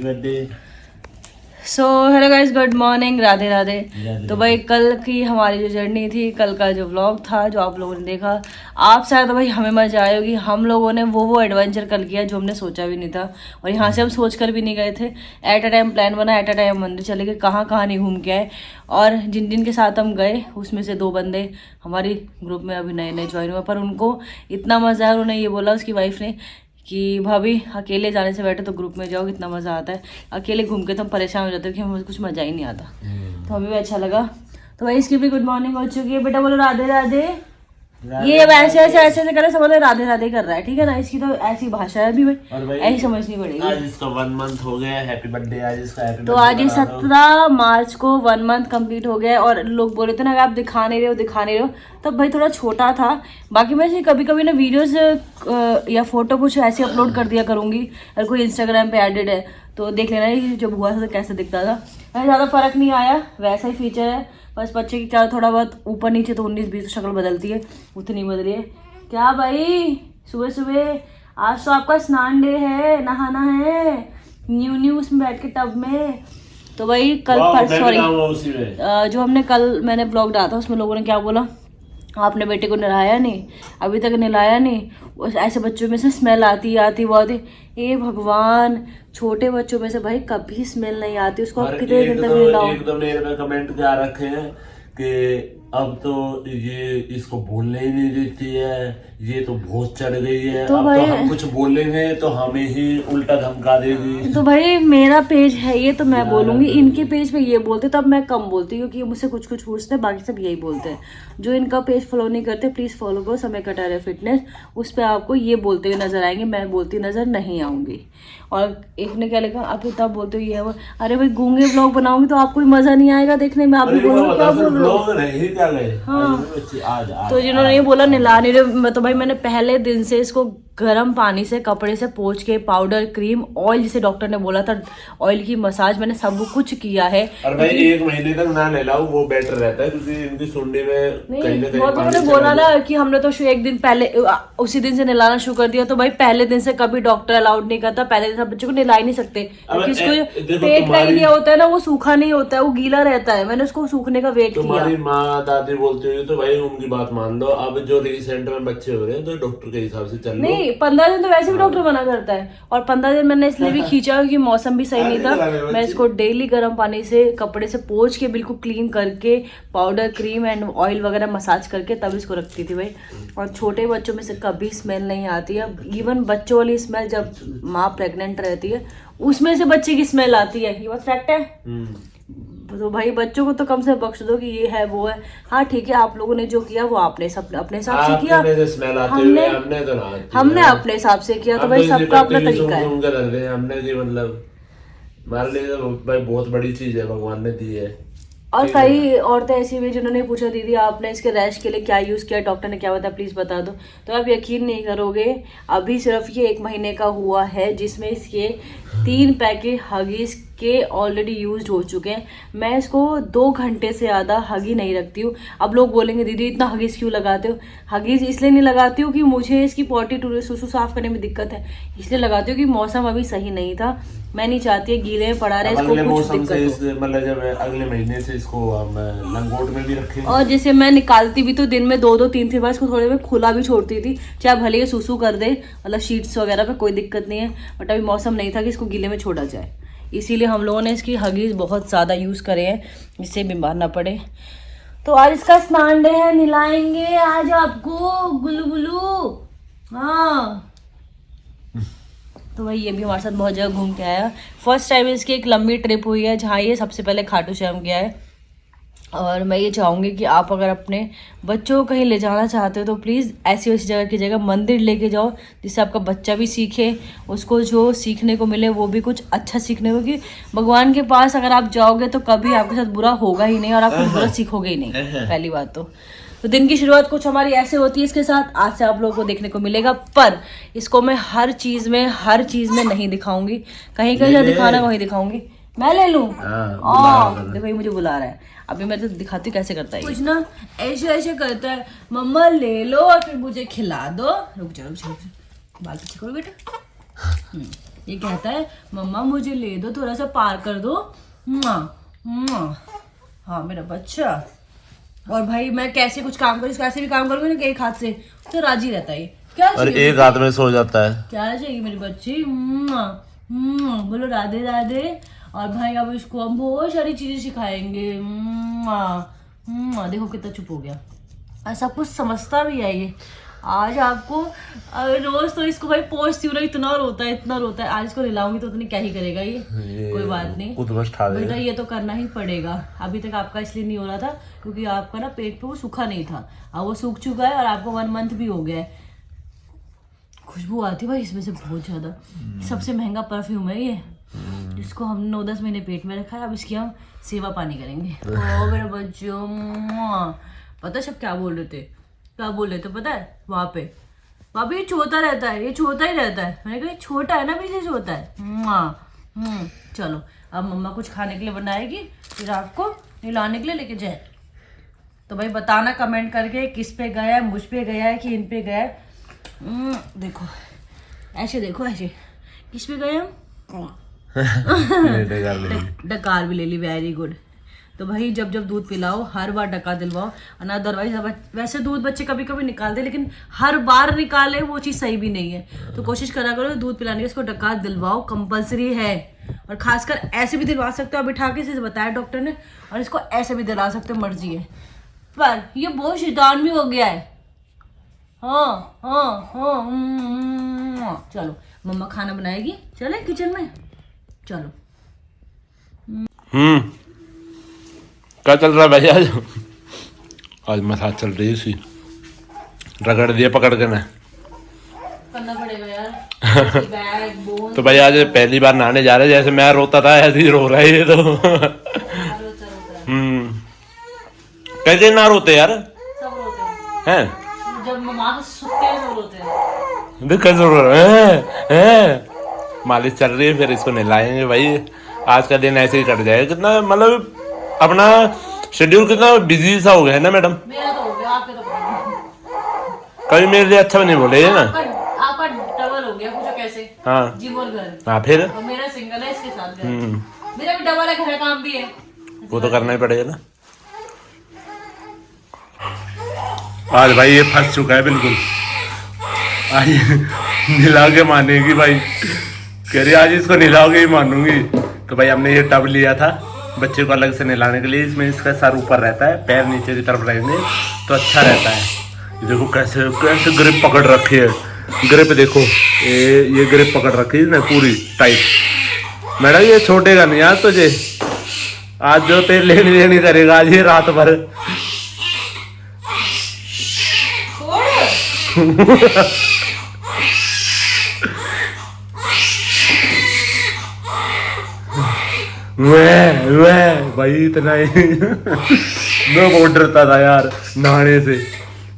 Birthday. So hello guys, good morning, Radhe Radhe. तो भाई कल की हमारी जो जर्नी थी, कल का जो व्लॉग था जो आप लोगों ने देखा, आप शायद तो भाई हमें मजा आई होगी। हम लोगों ने वो एडवेंचर कल किया जो हमने सोचा भी नहीं था, और यहाँ से हम सोच कर भी नहीं गए थे। एट अ टाइम प्लान बना, एट अ टाइम मंदिर चले गए, कहाँ कहाँ नहीं घूम के आए। और जिन जिन के साथ हम गए उसमें से 2 बंदे हमारी ग्रुप में अभी नए नए ज्वाइन हुए, पर उनको इतना मजा है। उन्होंने ये बोला उसकी वाइफ ने कि भाभी अकेले जाने से बैठे तो ग्रुप में जाओ, कितना मज़ा आता है। अकेले घूम के तो हम परेशान हो जाते हैं कि हमें कुछ मज़ा ही नहीं आता। तो हमें भी अच्छा लगा। तो भाई इसकी भी गुड मॉर्निंग हो चुकी है। बेटा बोलो राधे राधे। ये अब ऐसे ऐसे ऐसे ऐसे करे, समझ राधे राधे कर रहा है, ठीक है ना। इसकी तो ऐसी भाषा है अभी भाई, ऐसी समझनी पड़ेगी। आज इसका 1 मंथ हो गया, हैप्पी बर्थडे आज इसका। हैप्पी तो आज ये 17 मार्च को 1 मंथ कंप्लीट हो गया। और लोग बोले थे ना आप दिखा नहीं रहे हो, तब भाई थोड़ा छोटा था। बाकी मैं कभी कभी ना वीडियोस या फोटो कुछ ऐसे अपलोड कर दिया करूंगी, अगर कोई इंस्टाग्राम पे एडिड है तो देख लेना। ये जब हुआ था तो कैसे दिखता था, ज़्यादा फर्क नहीं आया, वैसा ही फीचर है। बस बच्चे की क्या थोड़ा बहुत ऊपर नीचे तो 19-20 शक्ल बदलती है, उतनी बदली है। क्या भाई सुबह सुबह आज तो आपका स्नान डे है, नहाना है न्यू उसमें बैठ के टब में। तो भाई कल सॉरी जो हमने कल मैंने ब्लॉग डाला था उसमें लोगों ने क्या बोला, आपने बेटे को नहलाया नहीं, अभी तक नहलाया नहीं। ऐसे बच्चों में से स्मेल आती बहुत ही। ए भगवान, छोटे बच्चों में से भाई कभी स्मेल नहीं आती, उसको आप कितने दिन तक नहलाओ। एकदम ने कमेंट क्या रखे हैं कि अब तो ये इसको बोलने ही नहीं देती है, ये तो बहुत चढ़ गई है। तो अब तो हम कुछ बोलेंगे तो हमें ही उल्टा धमका देगी। तो भाई मेरा पेज है ये, तो मैं बोलूंगी। इनके पेज पे ये बोलते तब मैं कम बोलती हूँ, क्योंकि मुझसे कुछ पूछते हैं, बाकी सब यही बोलते हैं। जो इनका पेज फॉलो नहीं करते प्लीज फॉलो करो, समय कटारे फिटनेस। उस पर आपको ये बोलते हुए नजर आएंगे, मैं बोलती नजर नहीं आऊंगी। और एक ने क्या लिखा, आप तब बोलते हो ये है वो। अरे भाई गूंगे ब्लॉग बनाऊंगी तो आपको मजा नहीं आएगा देखने में, आप भी बोलो क्या बोल रहे हो। हाँ, तो जिन्होंने ये बोला नहला नहीं रहे, तो भाई मैंने पहले दिन से इसको गर्म पानी से कपड़े से पोंछ के पाउडर क्रीम ऑयल, जिसे डॉक्टर ने बोला था ऑयल की मसाज, मैंने सब कुछ किया है। और भाई 1 महीने तक ना नहलाओ वो बेटर रहता है, क्योंकि इनकी सुनने में कहीं ना कहीं बहुत लोगों ने बोला ना कि हमने तो एक दिन पहले उसी दिन से नहलाना शुरू कर दिया। तो भाई पहले दिन से कभी डॉक्टर अलाउड नहीं करता, पहले दिन से बच्चों को नहला ही नहीं सकते, क्योंकि इसको पेट का एरिया होता है ना, वो सूखा नहीं होता है, वो गीला रहता है। मैंने उसको सूखने का वेट किया। तुम्हारी माँ दादी बोलती हुई तो भाई उनकी बात मान लो। अब जो रिसेंट में बच्चे हो रहे हैं तो डॉक्टर के हिसाब से चल लो। 15 दिन तो वैसे भी डॉक्टर मना करता है, और 15 दिन मैंने इसलिए भी खींचा क्योंकि मौसम भी सही नहीं था। मैं इसको डेली गर्म पानी से कपड़े से पोंछ के बिल्कुल क्लीन करके पाउडर क्रीम एंड ऑयल वगैरह मसाज करके तब इसको रखती थी भाई। और छोटे बच्चों में से कभी स्मेल नहीं आती है। इवन बच्चों वाली स्मेल जब माँ प्रेग्नेंट रहती है उसमें से बच्चे की स्मेल आती है, ये बात फैक्ट है। तो भाई बच्चों को तो कम से बख्श दो कि ये है वो है। हाँ ठीक है, आप लोगों ने जो किया वो आपने सब अपने हिसाब से किया, हमने अपने हिसाब से किया। तो भाई सबका अपना तरीका है। हमने मतलब हमारे लिए भाई बहुत बड़ी चीज है, भगवान ने दी है। और कई औरतें ऐसी भी जिन्होंने पूछा दीदी आपने इसके रैश के लिए क्या यूज़ किया, डॉक्टर ने क्या बताया प्लीज़ बता दो। तो आप यकीन नहीं करोगे, अभी सिर्फ ये 1 महीने का हुआ है जिसमें इसके 3 पैकेट हगीज के ऑलरेडी यूज्ड हो चुके हैं। मैं इसको 2 घंटे से ज़्यादा हगी नहीं रखती हूँ। अब लोग बोलेंगे दीदी इतना हगीज क्यों लगाते हो। हगीज इसलिए नहीं लगाती हूँ कि मुझे इसकी पॉटी टूटी सुसु साफ करने में दिक्कत है, इसलिए लगाती हूँ कि मौसम अभी सही नहीं था। मैं नहीं चाहती गीले में पड़ा रहे, इसको कुछ दिक्कत हो। मतलब जब अगले महीने से इसको हम लंगोट में भी रखेंगे। और जैसे मैं निकालती भी तो दिन में 2-2 3 बार इसको थोड़े में खुला भी छोड़ती थी, चाहे भले ये सुसु कर दे, मतलब शीट्स वगैरह पे कोई दिक्कत नहीं है। बट अभी मौसम नहीं था कि इसको गीले में छोड़ा जाए, इसीलिए हम लोगों ने इसकी हगीज बहुत ज़्यादा यूज़ करे हैं जिससे बीमार ना पड़े। तो आज इसका स्नान डे है, नहलाएंगे आज आपको गुल्लू गुल्लू। हाँ तो भाई ये भी हमारे साथ बहुत जगह घूम के आया। फर्स्ट टाइम इसकी एक लंबी ट्रिप हुई है जहाँ ये सबसे पहले खाटू श्याम गया है। और मैं ये चाहूँगी कि आप अगर अपने बच्चों को कहीं ले जाना चाहते हो तो प्लीज़ ऐसी वैसी जगह की जगह मंदिर लेके जाओ, जिससे आपका बच्चा भी सीखे, उसको जो सीखने को मिले वो भी कुछ अच्छा सीखने को। कि भगवान के पास अगर आप जाओगे तो कभी आपके साथ बुरा होगा ही नहीं और आप कुछ बुरा सीखोगे ही नहीं, पहली बात तो दिन की शुरुआत कुछ हमारी ऐसे होती है इसके साथ। आज से आप लोगों को देखने को मिलेगा, पर इसको मैं हर चीज़ में नहीं दिखाऊंगी, कहीं कहीं दिखाना वहीं दिखाऊंगी। मैं ले लूं? देखो ये मुझे बुला रहा है, अभी मैं तो दिखाती हूँ कैसे करता है। कुछ ना ऐसे ऐसे करता है, मम्मा ले लो और फिर मुझे खिला दो। रुक जाओ बाल पीछे करो बेटा। ये कहता है मम्मा मुझे ले दो, थोड़ा सा पार कर दो। हाँ मेरा बच्चा। और भाई मैं कैसे कुछ काम करूँ, कैसे भी काम करूँगी ना एक हाथ से, तो राजी रहता है। क्या और एक हाथ में सो जाता है। क्या चाहिए मेरी बच्ची? बोलो राधे राधे। और भाई अब इसको हम बहुत सारी चीजें सिखाएंगे। देखो कितना चुप हो गया, ऐसा कुछ समझता भी है ये। आज आपको रोज तो इसको भाई पोछती हूँ ना, इतना रोता है। आज इसको हिलाऊंगी तो नहीं क्या ही करेगा ये कोई बात नहीं बेटा, ये तो करना ही पड़ेगा। अभी तक आपका इसलिए नहीं हो रहा था क्योंकि आपका ना पेट पे वो सूखा नहीं था, अब वो सूख चुका है और आपको 1 मंथ भी हो गया है। खुशबू आती है भाई इसमें से बहुत ज्यादा। सबसे महंगा परफ्यूम है ये, जिसको हम 9-10 महीने पेट में रखा है। अब इसकी हम सेवा पानी करेंगे। ओ मेरे बच्चों, पता है सब क्या बोल रहे थे पता है? वहाँ पे ये छोटा रहता है, ये छोटा ही रहता है। मैंने कहा छोटा है ना, पीछे छोटा है। चलो अब मम्मा कुछ खाने के लिए बनाएगी, फिर आपको हिलाने के लिए लेके जाए। तो भाई बताना कमेंट करके किस पे गया है, मुझ पे गया है कि इन पे गया है। देखो ऐसे किस पे गए हम? डकार भी ले ली, वेरी गुड। तो भाई जब दूध पिलाओ हर बार डका दिलवाओ, अदरवाइज वैसे दूध बच्चे कभी कभी निकालते, लेकिन हर बार निकाले वो चीज़ सही भी नहीं है। तो कोशिश करा करो दूध पिलाने के, इसको डका दिलवाओ, कंपलसरी है। और खासकर ऐसे भी दिलवा सकते हो, बिठा के इसे बताया डॉक्टर ने, और इसको ऐसे भी दिला सकते हो, मर्जी है। पर ये बहुत शैतान भी हो गया है। हाँ। चलो मम्मा खाना बनाएगी, चले किचन में, चलो। क्या चल रहा है भाई? आज मसाज चल रही है, सी रगड़ दिया पकड़ के ना, करना पड़ेगा यार। Bag, bone. तो भाई आज पहली बार नहाने जा रहे हैं, जैसे मैं रोता था ऐसे ही रो रहा है ये तो। कैसे ना रोते यार? सब रोते हैं। जब मम्मा सुखते हैं सब रोते हैं। देख कैसे रो रहे हैं। मालिश चल रही है, फिर इसको नहलाएंगे भाई। आज का दिन ऐसे ही कट जाएगा। कितना मतलब अपना शेड्यूल कितना बिजी सा हो गया है ना मैडम? मेरा तो हो गया, आपके तो कभी मेरे लिए अच्छा नहीं बोले ना। आपका डबल हो गया, पूछो कैसे? हाँ जिम और घर। हाँ फिर और मेरा सिंगल है, इसके साथ घर। मेरा भी डबल है, घर काम भी है, वो तो करना ही पड़ेगा ना। आज भाई ये फंस चुका है बिल्कुल। आज नहला के मानेगी भाई, कह रही आज इसको नहलाओगे ही मानूंगी। तो भाई हमने ये टब लिया था बच्चे को अलग से नहलाने के लिए। इसमें इसका सर ऊपर रहता है, पैर नीचे की तरफ रहेंगे तो अच्छा रहता है। ये देखो कैसे ग्रिप पकड़ रखी है। ग्रिप देखो, ये ग्रिप पकड़ रखी है ना पूरी टाइट। मैडम ये छोटेगा नहीं यार तुझे, आज जो तेल लेनी करेगा आज ये रात भर। मैं भाई इतना ही मैं बहुत डरता था यार नहाने से,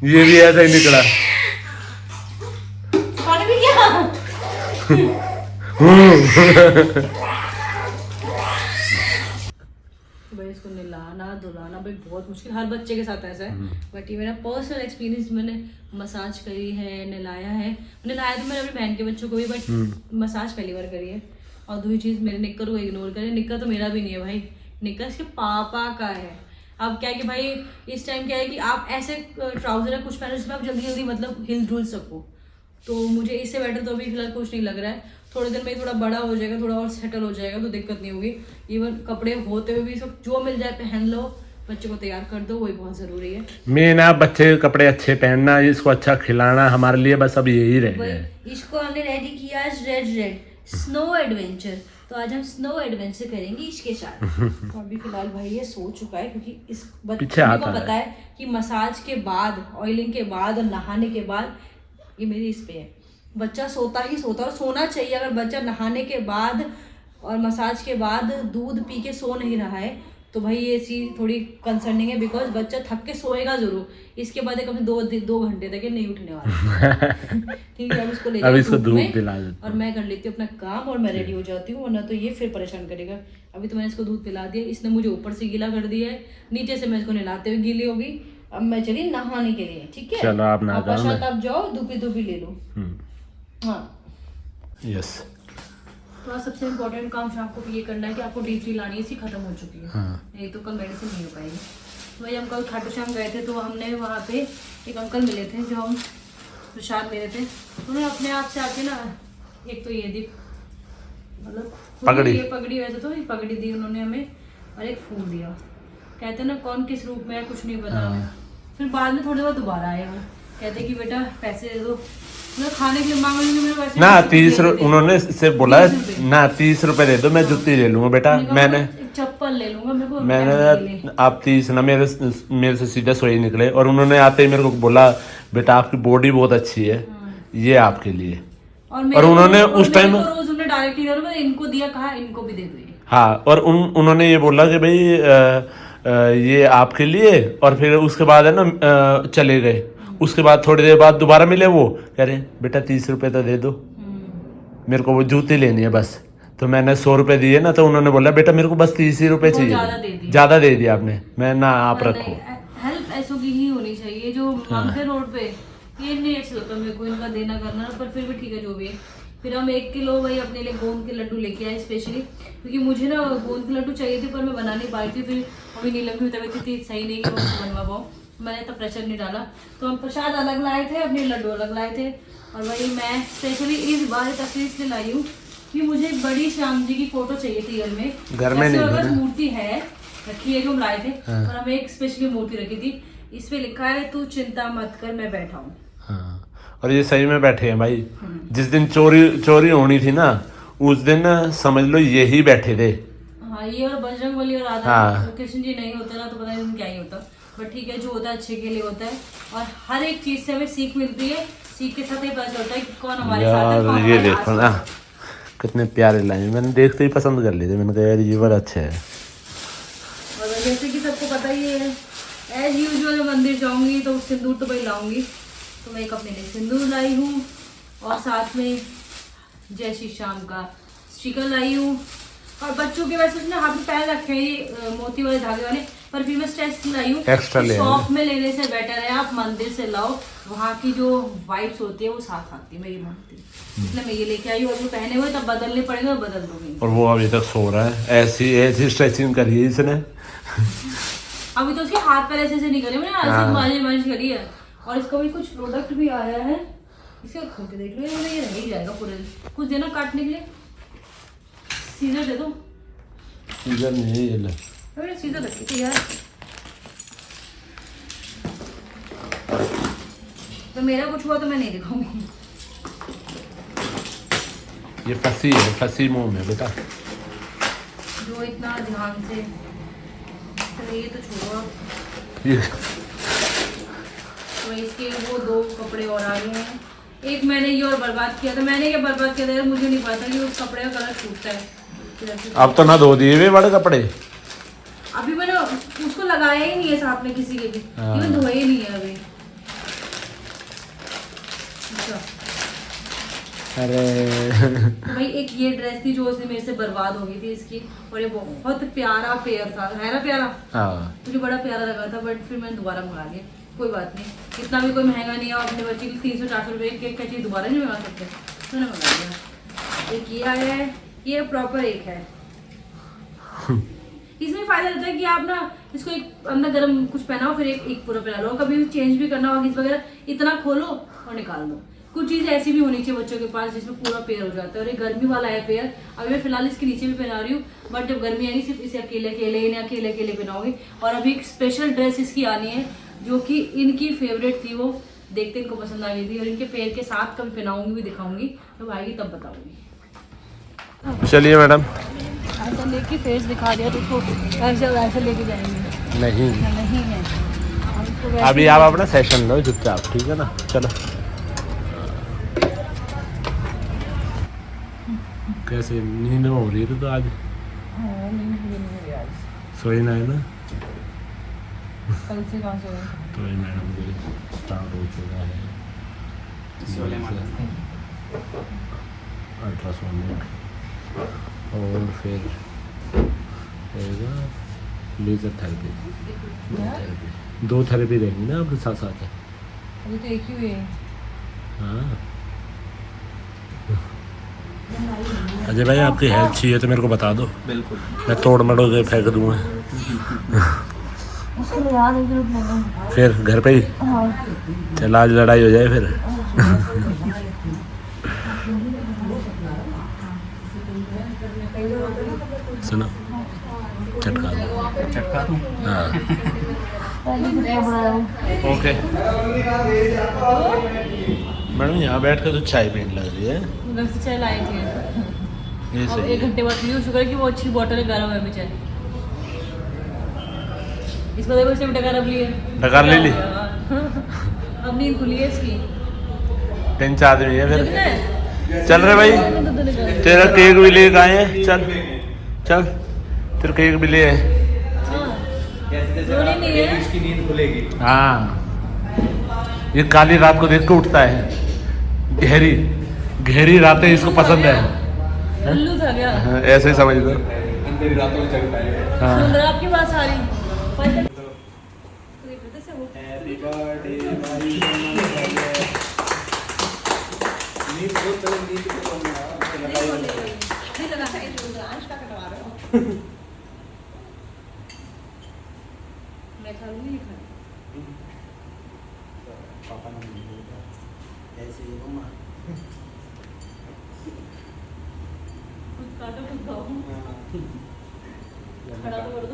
ये भी ऐसा ही निकला। भी क्या? भाई इसको नहलाना धुलाना भाई बहुत मुश्किल, हर बच्चे के साथ ऐसा है। बट ये मेरा पर्सनल एक्सपीरियंस, मैंने मसाज करी है, नहलाया तो मैंने अपनी बहन के बच्चों को भी, बट मसाज पहली बार करी है। और दूसरी चीज़ मेरे निक्कर को इग्नोर करें, निक्कर तो मेरा भी नहीं है भाई, निक्कर इसके पापा का है। अब क्या है कि भाई इस टाइम क्या है कि आप ऐसे ट्राउजर है कुछ पहनो जिसमें आप जल्दी मतलब हिल डुल सको। तो मुझे इससे बेटर तो अभी फिलहाल कुछ नहीं लग रहा है। थोड़े दिन में थोड़ा बड़ा हो जाएगा, थोड़ा और सेटल हो जाएगा तो दिक्कत नहीं होगी। इवन कपड़े होते हुए भी सब जो मिल जाए पहन लो, बच्चे को तैयार कर दो, वही बहुत जरूरी है। मेन आप बच्चे के कपड़े अच्छे पहनना, इसको अच्छा खिलाना, हमारे लिए बस अब यही रह गया है। इसको हमने रेडी किया आज रेड स्नो एडवेंचर, तो आज हम स्नो एडवेंचर करेंगे इसके साथ। तो अभी फिलहाल भाई ये सो चुका है क्योंकि इस बच्चे को पता है कि मसाज के बाद, ऑयलिंग के बाद और नहाने के बाद ये मेरी इस पे है। बच्चा सोता ही सोता और सोना चाहिए। अगर बच्चा नहाने के बाद और मसाज के बाद दूध पी के सो नहीं रहा है तो भाई ये चीज़ थोड़ी कंसर्निंग है, बिकॉज बच्चा थक के सोएगा जरूर, इसके बाद एक अपने 2 घंटे तक नहीं उठने वाला। ठीक है, अब इसको ले जाओ धूप में और मैं कर लेती हूँ अपना काम और मैं रेडी हो जाती हूँ, वरना तो ये फिर परेशान करेगा। अभी तो मैंने इसको दूध पिला दिया, इसने मुझे ऊपर से गीला कर दिया है, नीचे से मैं इसको नहलाते हुए गीली होगी। अब मैं चली नहाने के लिए, ठीक है? चलो आप नहा आप जाओ, धूपी ले लो। हाँ यस, तो आज सबसे इम्पोर्टेंट काम शाम को ये करना है कि आपको D3 लानी है, इसकी खत्म हो चुकी है। हाँ। नहीं तो कल मेडिसिन नहीं हो पाएगी। तो वही हम कल खाटू श्याम गए थे, तो हमने वहाँ पे एक अंकल मिले थे जो हम प्रसाद ले रहे थे। उन्होंने अपने आप से आके ना एक तो ये दी, मतलब पगड़ी। ये पगड़ी, वैसे तो ये पगड़ी दी उन्होंने हमें, और एक फूल दिया। कहते ना कौन किस रूप में है कुछ नहीं पता हमें। फिर बाद में थोड़ी देर दोबारा आए वो, कहते कि बेटा पैसे दे दो, मतलब खाने के लिए मांग रही हूँ, मेरे पैसे ना 30 उन्होंने सिर्फ बोला ना 30 रुपए दे दो, मैं जुत्ती ले लूंगा बेटा। मैंने चप्पल ले लूंगा, मेरे को मैंने आप 30 ना मेरे से सीधा सोई निकले, और उन्होंने आते ही मेरे को बोला बेटा आपकी बॉडी बहुत अच्छी है, ये आपके लिए। और उन्होंने उस टाइम रोज उन्हें डायरेक्ट ही इनको दिया, कहा इनको भी दे दो। हाँ, और उन्होंने ये बोला कि भाई ये आपके लिए, और फिर उसके बाद है ना चले गए। उसके बाद थोड़ी देर बाद दोबारा मिले, वो कह रहे बेटा 30 रुपए तो दे दो, मेरे को वो जूती लेनी है बस। तो मैंने 100 रुपए दिए ना, तो उन्होंने बोला बेटा मेरे को बस 30 ही रुपए चाहिए, ज्यादा दे दिया आपने। मैं ना आप रखो। हेल्प ऐसों की ही होनी चाहिए, जो मांगते रोड पे ये नहीं अच्छा लगता मेरे को इनका देना करना, पर फिर भी ठीक है जो भी है। फिर हम 1 किलो भाई अपने लिए गोंद के लड्डू लेके आए स्पेशली, क्योंकि मुझे ना गोंद के लड्डू चाहिए थे, पर मैं बना नहीं पाई थी। फिर अभी नीलम की तबीयत इतनी सही नहीं कि मैं उसको बनवा पाऊँ, मैंने तो प्रेशर नहीं डाला। तो हम प्रसाद अलग लाए थे, अपने लड्डू अलग लाए थे। और भाई मैं स्पेशली इस बार तस्वीर इसलिए लाई हूँ कि मुझे बड़ी श्याम जी की फोटो चाहिए थी घर में। अगर मूर्ति है रखी है जो हम लाए थे, और हमें एक स्पेशली मूर्ति रखी थी, इस पे लिखा है तू चिंता मत कर मैं बैठा हूँ। हाँ, और ये सही में बैठे हैं भाई। जिस दिन चोरी होनी थी ना, उस दिन समझ लो यही बैठे थे। हाँ, ये और बजरंगबली और राधा कृष्ण जी नहीं होते ना, तो पता नहीं क्या ही होता। बट ठीक है, जो होता है अच्छे के लिए होता है, और हर एक चीज से हमें सीख मिलती है। सीख के साथ ही पता चलता है कि कौन हमारे साथ है, कौन ये देखो ना कितने प्यारे लाए, मैंने देखते ही पसंद कर लिए थे। मैंने कहा यार ये बड़ा अच्छे है। और जैसे कि सबको पता ही है, एज यूजुअल मंदिर जाऊंगी तो सिंदूर तो भाई लाऊंगी, तो मैं एक अपने लिए सिंदूर लाई हूँ, और साथ में जय श्री श्याम का स्टिकर लाई हूँ। और बच्चों के वैसे उसने हाथ में पैर रखे हैं ये मोती वाले धागे वाले, पर फिर मैं स्ट्रेस लाई हूँ। शॉप में लेने से बेटर है आप मंदिर से लाओ, वहाँ की जो वाइब्स होती है वो साथ आती है, मेरी मानती है। इसलिए मैं ये लेके आई हूँ, और वो पहने हुए तब बदलने पड़ेगा, बदल दूंगी। और वो अभी तक सो रहा है, ऐसी स्ट्रेचिंग करी है इसने। अभी तो उसके हाथ पैर ऐसे नहीं करे, मैंने ऐसे मालिश करी है। और इसका भी कुछ प्रोडक्ट भी आया है, इसे खोल के देख लो, ये रह ही जाएगा पूरे दिन। कुछ देना काटने के लिए, सीजर दे दो। सीजर नहीं है ये ले, मैंने सीजर रखी थी यार। तो मेरा कुछ हुआ तो मैं नहीं दिखाऊंगी। ये फंसी है, फंसी मुंह में बेटा। जो इतना ध्यान से, तो ये तो छोड़ो। ये तो इसके वो 2 कपड़े और आ गए हैं। एक मैंने ये और बर्बाद किया था। मैंने क्या बर्बाद किया था यार, मुझे नहीं पता कि उस कपड़े का कलर छूटता है। अब तो ना धो दिए वे बड़े कपड़े, अभी मैंने उसको लगाया ही नहीं है साथ में किसी के भी, इवन धोए ही नहीं है अभी। अरे तो भाई एक ये ड्रेस थी जो उसने मेरे से बर्बाद हो गई थी इसकी, और ये बहुत प्यारा पेयर था, है ना प्यारा। मुझे बड़ा प्यारा लगा था, बट फिर मैंने दोबारा मंगा लिया। कोई बात नहीं, इतना भी कोई महंगा नहीं है, अपने बच्चे की 300-400 रुपये की चीज़ दोबारा नहीं मंगा सकते, तो मैंने मंगा लिया। एक ये आया है, ये प्रॉपर एक है। इसमें फायदा रहता है कि आप ना इसको एक अंदर गर्म कुछ पहनाओ, फिर एक पूरा पहना लो, कभी चेंज भी करना हो गीज वगैरह, इतना खोलो और निकाल दो। कुछ चीज़ ऐसी भी होनी चाहिए बच्चों के पास जिसमें पूरा पेयर हो जाता है। और ये गर्मी वाला है पेयर, अभी मैं फिलहाल इसके नीचे भी पहना रही हूँ, बट जब गर्मी आएगी सिर्फ इसे अकेले अकेले पहनाऊंगी। और अभी एक स्पेशल ड्रेस इसकी आनी है जो कि इनकी फेवरेट थी, वो देखते इनको पसंद आ गई थी, और इनके पेयर के साथ कभी पहनाऊंगी भी, दिखाऊंगी, जब आएगी तब बताऊंगी। चलिए मैडम, ऐसा लेके फेस दिखा दिया तो ऐसे लेके जाएंगे। नहीं है अभी आप अपना सेशन लो चुपचाप, ठीक है ना। चलो कैसे नींद हो रही है तो आज सोई ना है ना, कल से कहाँ सोए तो मैडम को स्टार्ट हो चुका है अल्ट्रासोनिक, और फिर लेजर थेरेपी। 2 थेरेपी रहेंगी ना आपके साथ साथ। अभी तो एक ही हुई है। हाँ अजय भाई आपकी हेल्प चाहिए तो मेरे को बता दो, बिल्कुल। मैं तोड़ मड़ोड़ के फेंक दूंगा। फिर घर पे ही चल, आज लड़ाई हो जाए फिर। सुनो, चटका दो। चटका दूं? हाँ ओके मैडम, यहाँ बैठ कर तो चाय पीने लग रही है। घर से चाय लाई थी, ये अब सही 1 घंटे बाद पी। शुक्र है कि वो अच्छी बॉटल है, गर्म है अभी चाय। इसको देखो, इसने डकार अब लिए, डकार ले ली। अब नींद खुली है इसकी। 3-4 आदमी है फिर। कितने? चल रहे भाई, तेरा केक भी लेके आए हैं। चल चल, तेरा केक भी ले आए। रोनी नहीं है। इसकी नींद खुलेगी। हाँ, ये काली रात को देख के उठता है। गहरी गहरी रातें इसको पसंद है। उल्लू था क्या? हाँ, ऐसे ही समझ लो। अंधेरी रातों में जगता है। हाँ सुन रहा आपकी बात सारी। हैप्पी बर्थडे भाई। नींद बहुत चलो, नींद को मैं खा लूंगी। पापा ने ऐसे ही मम्मा। खुद काटो खुद खाओ, खड़ा तो कर दो।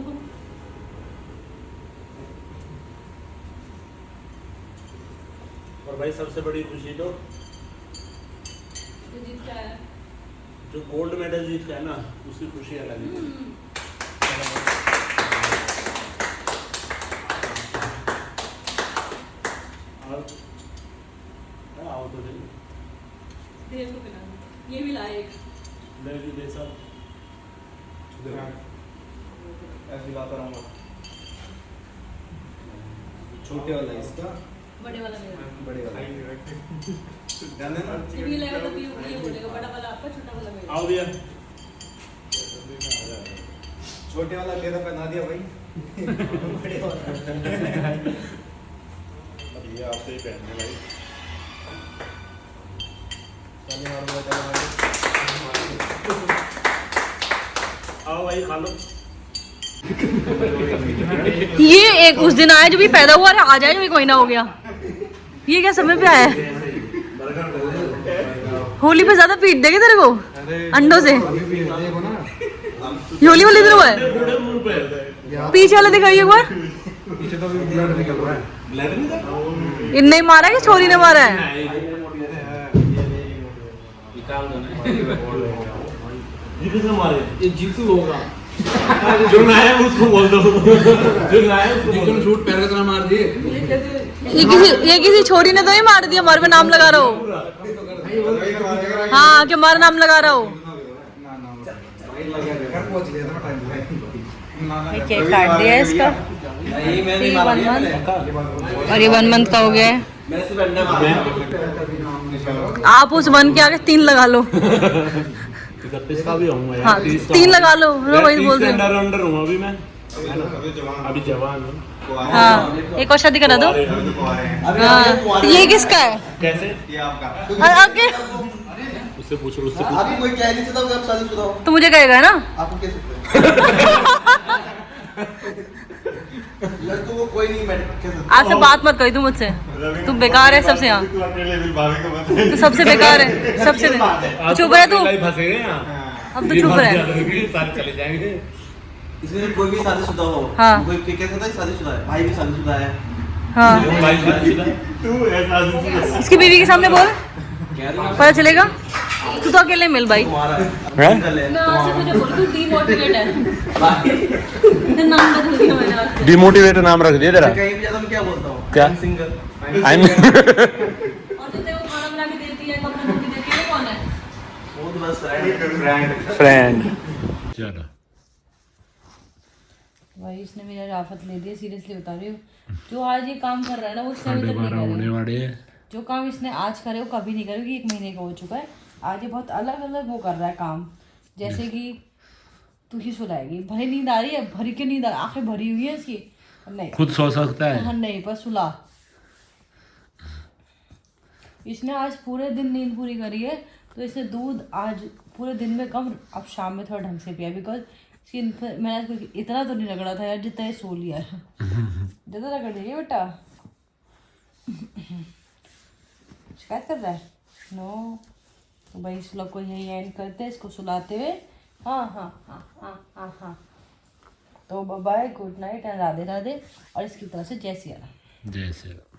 और भाई सबसे बड़ी खुशी तो ये जीत का है। जो गोल्ड मेडल जीत का है ना, उसकी खुशी अलग है। आओ तो दे इसको पिला दो। ये भी लाए एक। दे सब। ऐसे लाता रहूँगा। छोटे वाला इसका, बड़े वाला मेरा। बड़े वाला जाने ना। ये भी लाएगा तो ये बोलेगा बड़ा वाला आपका, छोटा वाला मेरा। आओ भैया। छोटे वाला ले तो पहना दिया भाई। बड़े वाला ये आपसे ही पहनने भाई। आओ भाई खा लो। ये एक उस दिन आया जो भी पैदा हुआ आ जाए, जो 1 महीना हो गया। ये क्या समय पे आया है? होली पे ज्यादा पीट देंगे तेरे को अंडों से। ये होली वाले दिन हुआ है। पीछे वाला दिखाइए एक बार। पीछे तो ब्लड निकल रहा है। इनने ही मारा है कि छोरी ने मारा है? ये जीतू होगा। जो ना है उसको बोल दो। जो ना है उसको जीतू ने शूट पैर का मार दिए। ये किसी छोरी ने तो ही मार दिया। हमारे पे नाम लगा रहा हो। हाँ, कि हमारा नाम लगा रहा हो। केक काट दिया है इसका। नहीं, मैं नहीं 1 मंथ और ये 1 मंथ का हो गया है। मैं सिर्फ अंडा मारा। आप उस 1 के आगे 3 लगा लो। 31 का भी होऊंगा यार। हाँ, 3 लगा लो। वही बोल रहे हैं। अंडर हूँ अभी मैं। अभी जवान हूँ। हाँ, एक और शादी करा दो। हाँ, ये किसका है? कैसे? ये आपका। आगे उससे पूछो, उससे पूछो। अभी कोई कह नहीं सकता कि आप शादीशुदा हो। तो मुझे कहेगा ना। आपको कह सकते लड़कों को कोई नहीं कह सकता। आज से बात मत करी तू मुझसे। तू बेकार है सबसे यहाँ। तू सबसे बेकार है, सबसे चुप रह तू। अब तो चुप रह। सारे चले जाएंगे। इसमें कोई भी शादीशुदा हो। हाँ। कोई कह सकता है शादीशुदा है। भाई भी शादीशुदा है। हाँ, तू ऐसा इसकी बीवी के सामने बोल, कह रही हूँ पता चलेगा। तू तो अकेले मिल भाई। तुम्हारा है। मैं आज से तुझे बोल, तू डीमोटिवेट है। नाम बदल दिया मैंने आज। डिमोटिवेट नाम रख दिया तेरा। कहीं भी जाता मैं क्या बोलता हूँ? क्या? सिंगल। और जो तेरे को खाना बना के देती है, कपड़ा धो के देती है, वो कौन है? बहुत बस फ्रेंड। चलो भाई इसने मेरा राफत ले दिया, सीरियसली बता रही हूँ। जो आज ये काम कर रहा है ना, वो इसने अभी तक नहीं 12:30 होने करा। वाले हैं। जो काम इसने आज करे वो कभी नहीं करेगी। 1 महीने का हो चुका है। आज ये बहुत अलग अलग वो कर रहा है काम। जैसे कि तू ही सुलाएगी, भरी नींद आ रही है, भरी के नींद आंखें भरी हुई है इसकी। नहीं, खुद सो सकता है। हाँ नहीं, पर सुला। इसने आज पूरे दिन नींद पूरी करी है, तो इसने दूध आज पूरे दिन में कम, अब शाम में थोड़ा ढंग से पिया, बिकॉज मैंने इतना तो नहीं रगड़ा था यार जितना ये सो लिया है। ज़्यादा रगड़ देगी बेटा। शिकायत कर रहा है? नो। तो भाई इस लोग को यही एंड करते हैं, इसको सुलाते हुए। हाँ हाँ हाँ हाँ हाँ हाँ। तो bye, good night and Radhe Radhe, और इसकी तरफ से जय सिया राम। जय श्री राम।